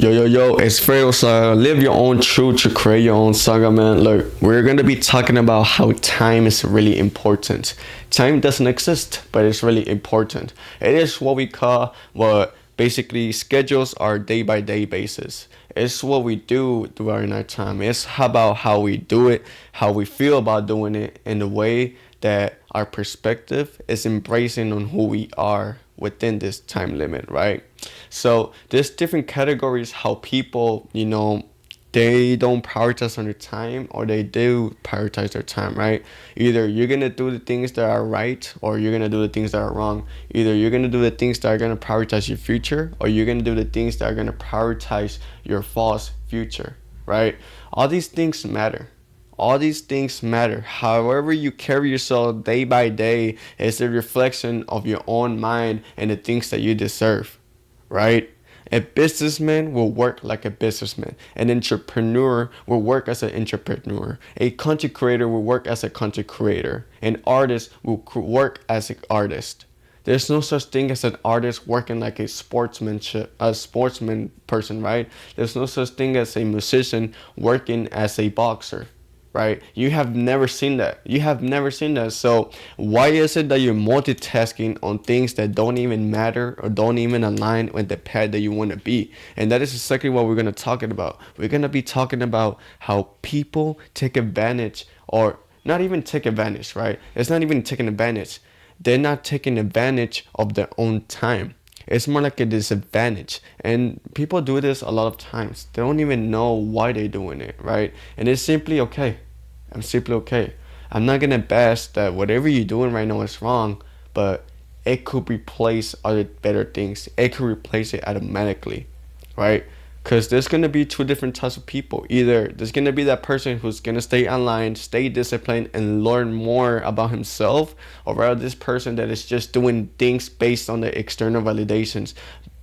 Yo, it's Pharaoh Saga. Live your own truth to create your own saga, man. Look, we're gonna be talking about how time is really important. Time doesn't exist, but it's really important. It is what we call what basically schedules our day by day basis. It's what we do during our time. It's about how we do it, how we feel about doing it, in the way that our perspective is embracing on who we are within this time limit, right? So there's different categories how people, they don't prioritize on their time or they do prioritize their time, right? Either you're gonna do the things that are right or you're gonna do the things that are wrong. Either you're gonna do the things that are gonna prioritize your future or you're gonna do the things that are gonna prioritize your false future, right? All these things matter. All these things matter. However you carry yourself day by day is a reflection of your own mind and the things that you deserve, right? A businessman will work like a businessman. An entrepreneur will work as an entrepreneur. A content creator will work as a content creator. An artist will work as an artist. There's no such thing as an artist working like a sportsman person, right? There's no such thing as a musician working as a boxer, right? You have never seen that. You have never seen that. So why is it that you're multitasking on things that don't even matter or don't even align with the path that you want to be? And that is exactly what we're going to talk about. We're going to be talking about how people take advantage, or not even take advantage, right? It's not even taking advantage. They're not taking advantage of their own time. It's more like a disadvantage. And people do this a lot of times. They don't even know why they're doing it, right? And it's simply okay. I'm simply okay. I'm not gonna bash that whatever you're doing right now is wrong, but it could replace other better things. It could replace it automatically, right? Because there's going to be two different types of people. Either there's going to be that person who's going to stay online, stay disciplined, and learn more about himself, or rather this person that is just doing things based on the external validations,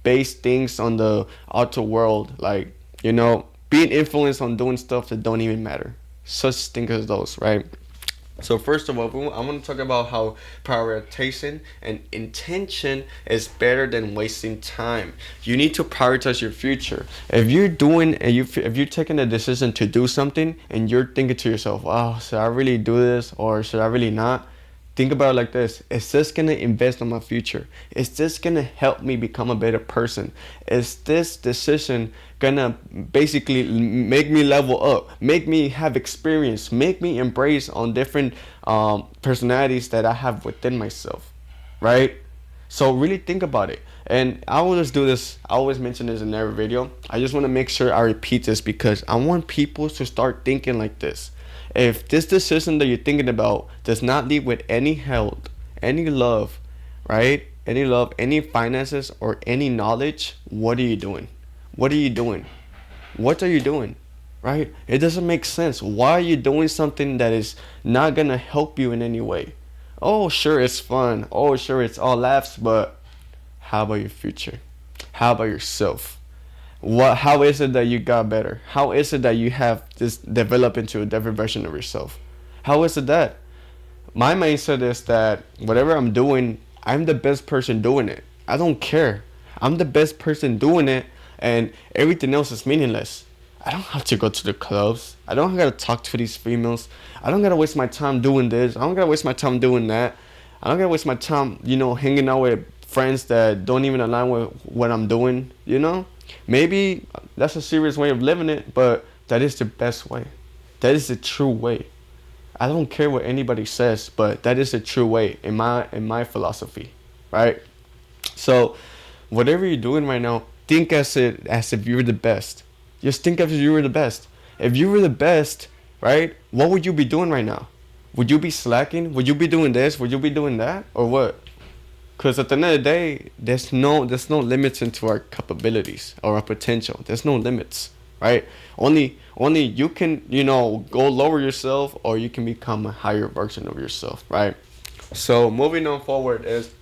based things on the outer world, like, being influenced on doing stuff that don't even matter. Such things as those, right? So first of all, I want to talk about how prioritization and intention is better than wasting time. You need to prioritize your future. If you're taking a decision to do something and you're thinking to yourself, "Oh, should I really do this or should I really not?" Think about it like this. Is this going to invest in my future? Is this going to help me become a better person? Is this decision going to basically make me level up, make me have experience, make me embrace on different personalities that I have within myself, right? So really think about it. And I always do this, I always mention this in every video. I just want to make sure I repeat this because I want people to start thinking like this. If this decision that you're thinking about does not lead with any health, any love, right? Any love, any finances, or any knowledge, what are you doing? What are you doing? What are you doing? Right? It doesn't make sense. Why are you doing something that is not going to help you in any way? Oh, sure, it's fun. Oh, sure, it's all laughs, but how about your future? How about yourself? How is it that you got better? How is it that you have this develop into a different version of yourself? How is it that my mindset is that whatever I'm doing, I'm the best person doing it. I don't care. I'm the best person doing it, and everything else is meaningless. I don't have to go to the clubs. I don't gotta talk to these females. I don't gotta waste my time doing this. I don't gotta waste my time doing that. I don't gotta waste my time, hanging out with friends that don't even align with what I'm doing, Maybe that's a serious way of living it, but that is the best way. That is the true way. I don't care what anybody says, but that is the true way in my philosophy, right? So, whatever you're doing right now, think as if you're the best. Just think as if you were the best. If you were the best, right? What would you be doing right now? Would you be slacking? Would you be doing this? Would you be doing that? Or what? Because at the end of the day, there's no limits into our capabilities or our potential. There's no limits, right? Only you can, go lower yourself or you can become a higher version of yourself, right? So moving on forward is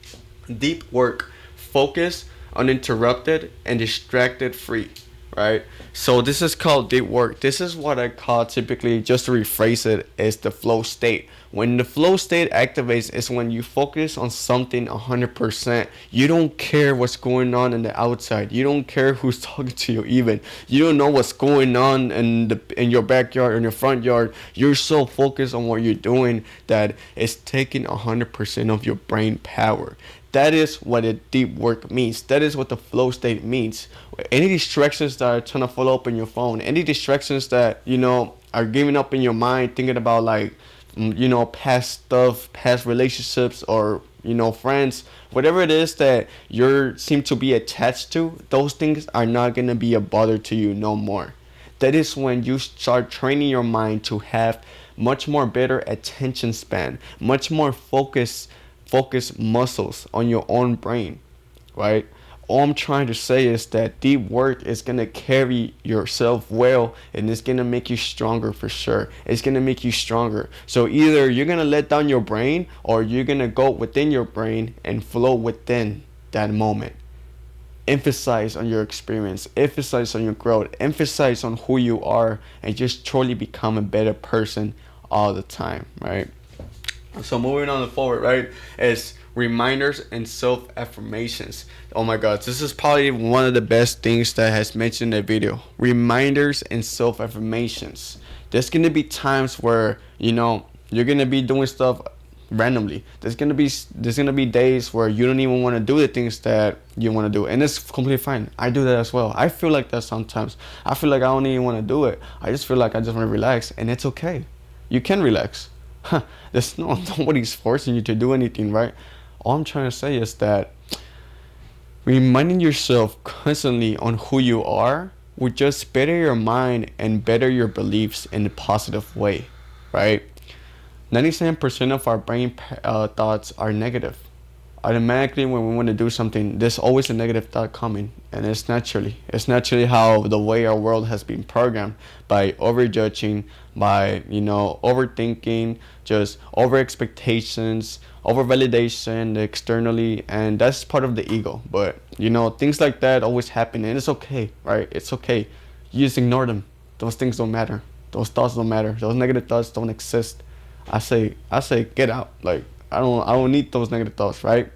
deep work, focus, uninterrupted, and distracted free, right? So this is called deep work. This is what I call, typically, just to rephrase it, is the flow state. When the flow state activates is when you focus on something 100%. You don't care what's going on in the outside. You don't care who's talking to you even. You don't know what's going on in your backyard, in your front yard. You're so focused on what you're doing that it's taking 100% of your brain power. That is what a deep work means. That is what the flow state means. Any distractions that are trying to follow up in your phone, any distractions that, are giving up in your mind, thinking about, like, past stuff, past relationships, or, friends, whatever it is that you seem to be attached to, those things are not going to be a bother to you no more. That is when you start training your mind to have much more better attention span, much more focus muscles on your own brain, right? All I'm trying to say is that deep work is going to carry yourself well, and it's going to make you stronger for sure. It's going to make you stronger. So either you're going to let down your brain, or you're going to go within your brain and flow within that moment. Emphasize on your experience, emphasize on your growth, emphasize on who you are, and just truly become a better person all the time, right? So moving on forward, right, is reminders and self affirmations. Oh my God, this is probably one of the best things that has mentioned in the video. Reminders and self affirmations. There's gonna be times where you're gonna be doing stuff randomly. There's gonna be days where you don't even want to do the things that you want to do, and it's completely fine. I do that as well. I feel like that sometimes. I feel like I don't even want to do it. I just feel like I just want to relax, and it's okay. You can relax. There's nobody's forcing you to do anything, right? All I'm trying to say is that reminding yourself constantly on who you are will just better your mind and better your beliefs in a positive way, right? 97% of our brain thoughts are negative. Automatically, when we want to do something, there's always a negative thought coming, and it's naturally how the way our world has been programmed, by overjudging, by overthinking, just over expectations, over validation externally, and that's part of the ego. But things like that always happen, and it's okay, right? It's okay. You just ignore them. Those things don't matter. Those thoughts don't matter. Those negative thoughts don't exist. I say get out. Like, I don't need those negative thoughts, right?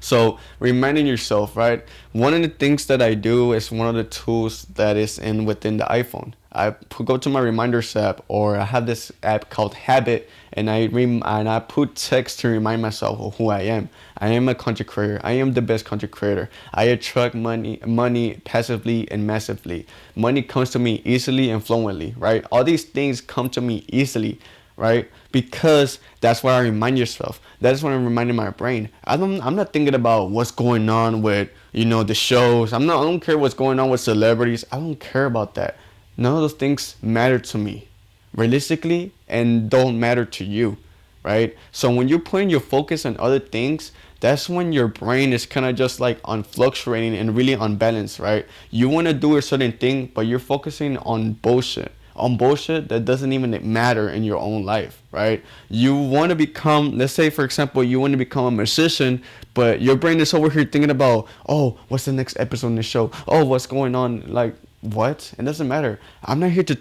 So reminding yourself, right? One of the things that I do is one of the tools that is within the iPhone. I go to my reminders app, or I have this app called Habit, and I put text to remind myself of who I am. I am a content creator. I am the best content creator. I attract money passively and massively. Money comes to me easily and fluently, right? All these things come to me easily, right? Because that's what I remind yourself. That's what I'm reminding my brain. I'm not thinking about what's going on with the shows. I don't care what's going on with celebrities. I don't care about that. None of those things matter to me, realistically, and don't matter to you, right? So when you're putting your focus on other things, that's when your brain is kind of just like on fluctuating and really unbalanced, right? You want to do a certain thing, but you're focusing on bullshit that doesn't even matter in your own life, right? You want to become, let's say for example, you want to become a musician, but your brain is over here thinking about, oh, what's the next episode in the show? Oh, what's going on? Like, what? It doesn't matter. I'm not here to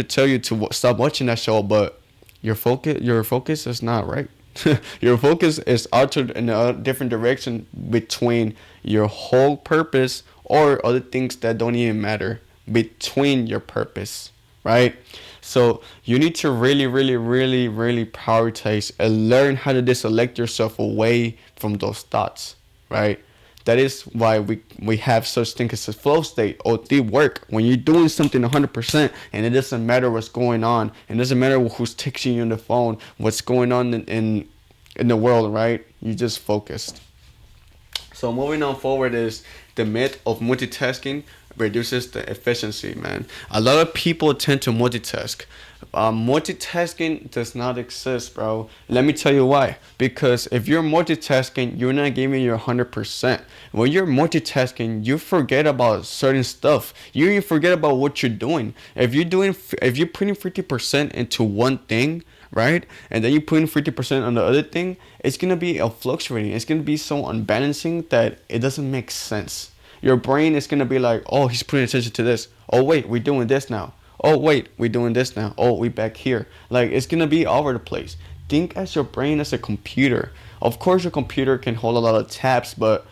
tell you to stop watching that show, but your focus is not right. Your focus is altered in a different direction between your whole purpose or other things that don't even matter between your purpose, right? So you need to really, really, really, really prioritize and learn how to disconnect yourself away from those thoughts, right? That is why we have such thing as a flow state or deep work. When you're doing something 100% and it doesn't matter what's going on, and it doesn't matter who's texting you on the phone, what's going on in the world, right? You just focused. So moving on forward is the myth of multitasking reduces the efficiency, man. A lot of people tend to multitask. Multitasking does not exist, bro. Let me tell you why. Because if you're multitasking, you're not giving your 100%. When you're multitasking, you forget about certain stuff. You forget about what you're doing. If you're putting 50% into one thing, right, and then you put in 50% on the other thing, it's gonna be fluctuating. It's gonna be so unbalancing that it doesn't make sense. Your brain is gonna be like, oh, he's paying attention to this. Oh wait, we're doing this now. Oh wait, we're doing this now. Oh, we back here. Like it's gonna be all over the place. Think as your brain as a computer. Of course, your computer can hold a lot of tabs, but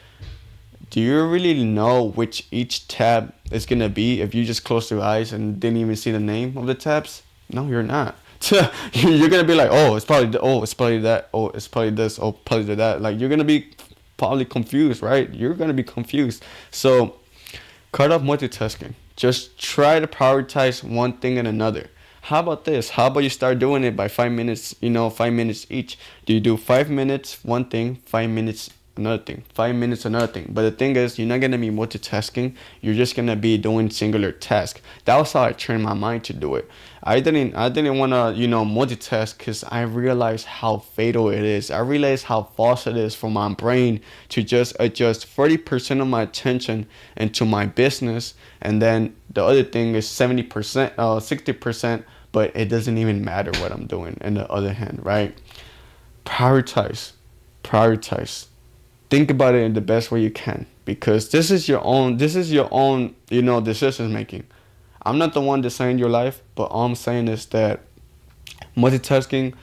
do you really know which each tab is gonna be if you just close your eyes and didn't even see the name of the tabs? No, you're not. You're gonna be like, oh, it's probably oh, it's probably that. Oh, it's probably this. Oh, probably that. Like you're gonna be probably confused, right? You're gonna be confused. So cut off multitasking. Just try to prioritize one thing and another. How about this? How about you start doing it by 5 minutes, 5 minutes each? Do you do 5 minutes one thing, 5 minutes another thing, 5 minutes another thing? But the thing is, you're not gonna be multitasking. You're just gonna be doing singular task. That was how I trained my mind to do it. I didn't wanna, multitask because I realized how fatal it is. I realized how false it is for my brain to just adjust 40% of my attention into my business, and then the other thing is 70%, 60%, but it doesn't even matter what I'm doing. In the other hand, right? Prioritize, prioritize. Think about it in the best way you can, because this is your own decision making. I'm not the one deciding your life, but all I'm saying is that multitasking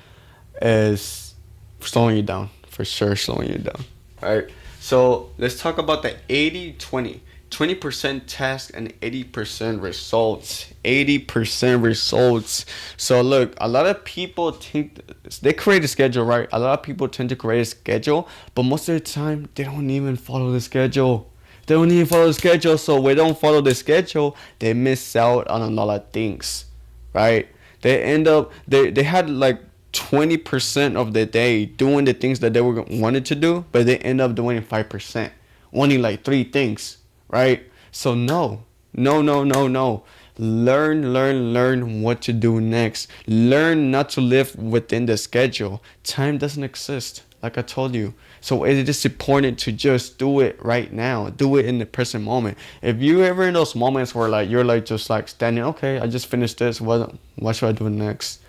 is slowing you down, for sure, slowing you down. All right. So let's talk about the 80-20. 20% task and 80% results. 80% results. So look, a lot of people think they create a schedule, right? A lot of people tend to create a schedule, but most of the time they don't even follow the schedule. They don't even follow the schedule. So when they don't follow the schedule, they miss out on a lot of things, right? They had like 20% of the day doing the things that they were wanted to do, but they end up doing 5%, wanting like three things, right? So no, no, no, no, no. Learn what to do next. Learn not to live within the schedule. Time doesn't exist, like I told you. So it is important to just do it right now. Do it in the present moment. If you ever in those moments where like you're like just like standing, okay, I just finished this. What should I do next?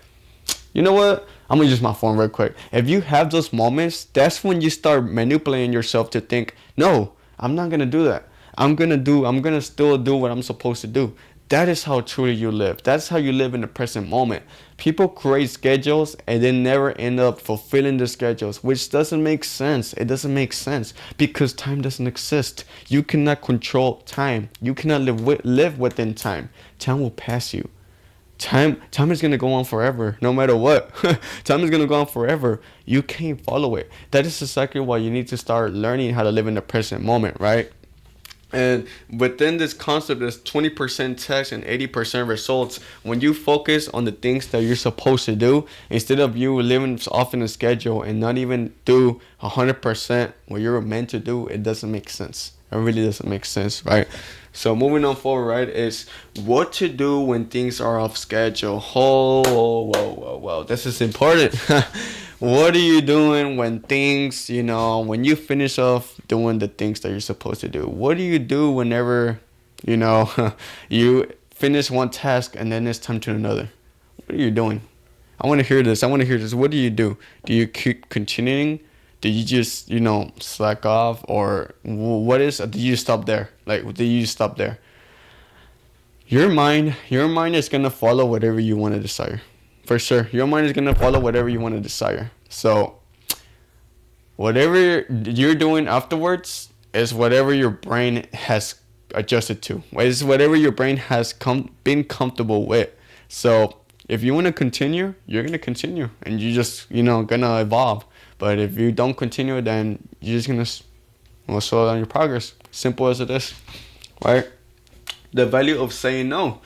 You know what? I'm gonna use my phone real quick. If you have those moments, that's when you start manipulating yourself to think, no, I'm not gonna do that. I'm gonna still do what I'm supposed to do. That is how truly you live. That's how you live in the present moment. People create schedules and they never end up fulfilling the schedules, which doesn't make sense. It doesn't make sense because time doesn't exist. You cannot control time. You cannot live within time. Time will pass you. Time is gonna go on forever, no matter what. Time is gonna go on forever. You can't follow it. That is exactly why you need to start learning how to live in the present moment, right? And within this concept is 20% text and 80% results. When you focus on the things that you're supposed to do, instead of you living off in a schedule and not even do 100% what you're meant to do, it doesn't make sense. It really doesn't make sense, right? So moving on forward, right, is what to do when things are off schedule. Oh, whoa. This is important. What are you doing when things, when you finish off doing the things that you're supposed to do? What do you do whenever, you finish one task and then it's time to another? What are you doing? I want to hear this. What do you do? Do you keep continuing? Do you just, slack off? Or do you stop there? Like, do you stop there? Your mind is going to follow whatever you want to desire. For sure. Your mind is going to follow whatever you want to desire. So, whatever you're doing afterwards is whatever your brain has adjusted to. It's whatever your brain has been comfortable with. So, if you want to continue, you're going to continue. And you're just, going to evolve. But if you don't continue, then you're just going to slow down your progress. Simple as it is. Right? The value of saying no.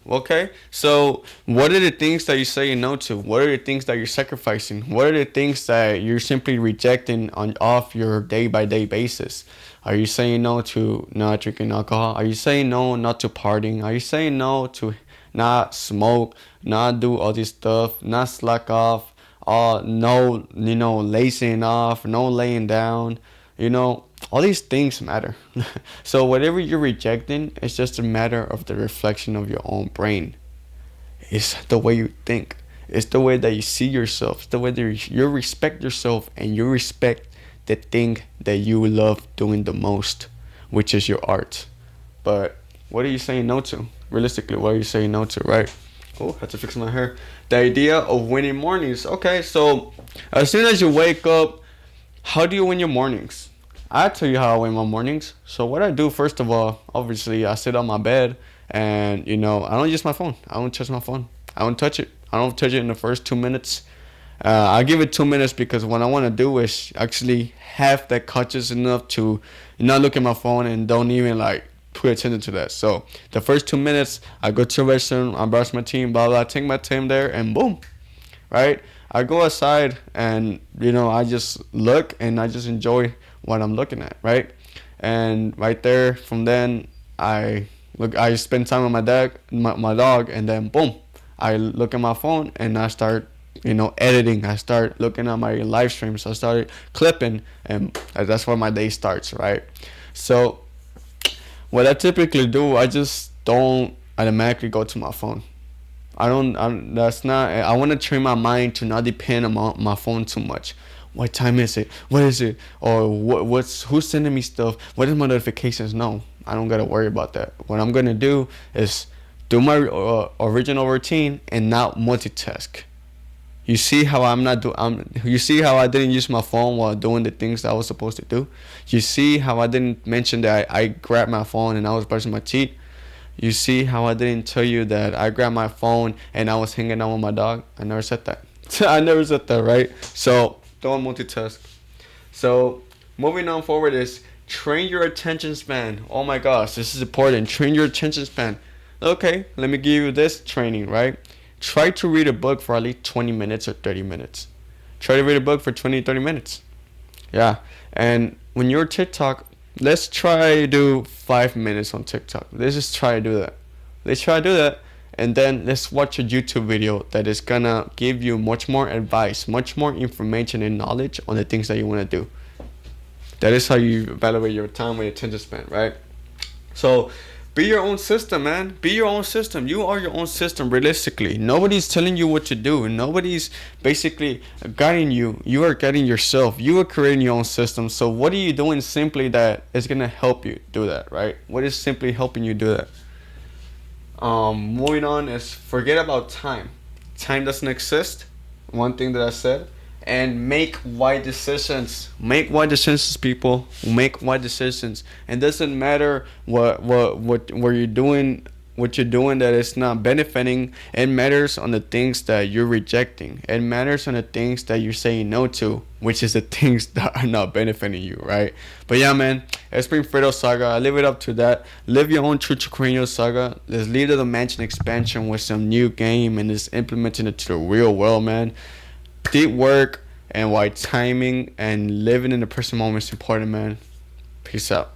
Okay, so what are the things that you're saying no to? What are the things that you're sacrificing? What are the things that you're simply rejecting off your day-by-day basis? Are you saying no to not drinking alcohol? Are you saying no not to partying? Are you saying no to not smoke, not do all this stuff, not slack off, no, lazing off, no laying down, all these things matter. So whatever you're rejecting, it's just a matter of the reflection of your own brain. It's the way you think. It's the way that you see yourself. It's the way that you respect yourself and you respect the thing that you love doing the most. which is your art. But what are you saying no to? Realistically, what are you saying no to, right? Oh, had to fix my hair. The idea of winning mornings. Okay, so as soon as you wake up, how do you win your mornings? I tell you how I win my mornings. So what I do first of all, obviously, I sit on my bed and I don't use my phone. I don't touch my phone. I don't touch it. I don't touch it in the first 2 minutes. I give it 2 minutes because what I want to do is actually have that conscious enough to not look at my phone and don't even like pay attention to that. So the first 2 minutes, I go to the restroom, I brush my teeth, blah blah, take my time there, and boom, right? I go outside and I just look and I just enjoy what I'm looking at, right? And right there, from then I spend time with my dog, and then boom, I look at my phone and I start editing. I start looking at my live streams. I started clipping, and that's where my day starts, right? So what I typically do, I just don't automatically go to my phone. I don't. That's not. I want to train my mind to not depend on my phone too much. What time is it? What is it? Or who's sending me stuff? What is my notifications? No, I don't gotta worry about that. What I'm gonna do is do my original routine and not multitask. You see how I'm not do you see how I didn't use my phone while doing the things that I was supposed to do? You see how I didn't mention that I grabbed my phone and I was brushing my teeth? You see how I didn't tell you that I grabbed my phone and I was hanging out with my dog? I never said that. I never said that, right? So don't multitask. So moving on forward is train your attention span. Oh my gosh, this is important. Train your attention span. Okay, let me give you this training, right? Try to read a book for at least 20 minutes or 30 minutes. Try to read a book for 20, 30 minutes. Yeah. And when you're TikTok, let's try to do 5 minutes on TikTok. Let's just try to do that. Let's try to do that. And then let's watch a YouTube video that is gonna give you much more advice, much more information and knowledge on the things that you wanna do. That is how you evaluate your time and attention span, right? So be your own system, man. Be your own system. You are your own system, realistically. Nobody's telling you what to do. Nobody's basically guiding you. You are guiding yourself. You are creating your own system. So what are you doing simply that is going to help you do that, right? What is simply helping you do that? Moving on is forget about time. Time doesn't exist. One thing that I said. And make wise decisions. Make wise decisions, people. Make wise decisions. And it doesn't matter what you're doing, what you're doing that is not benefiting. It matters on the things that you're rejecting. It matters on the things that you're saying no to, which is the things that are not benefiting you, right? But yeah, man, it's been Fredo Saga. I leave it up to that. Live your own true Cranial Saga. Let's leave the dimension expansion with some new game and just implementing it to the real world, man. Deep work and why timing and living in the present moment is important, man. Peace out.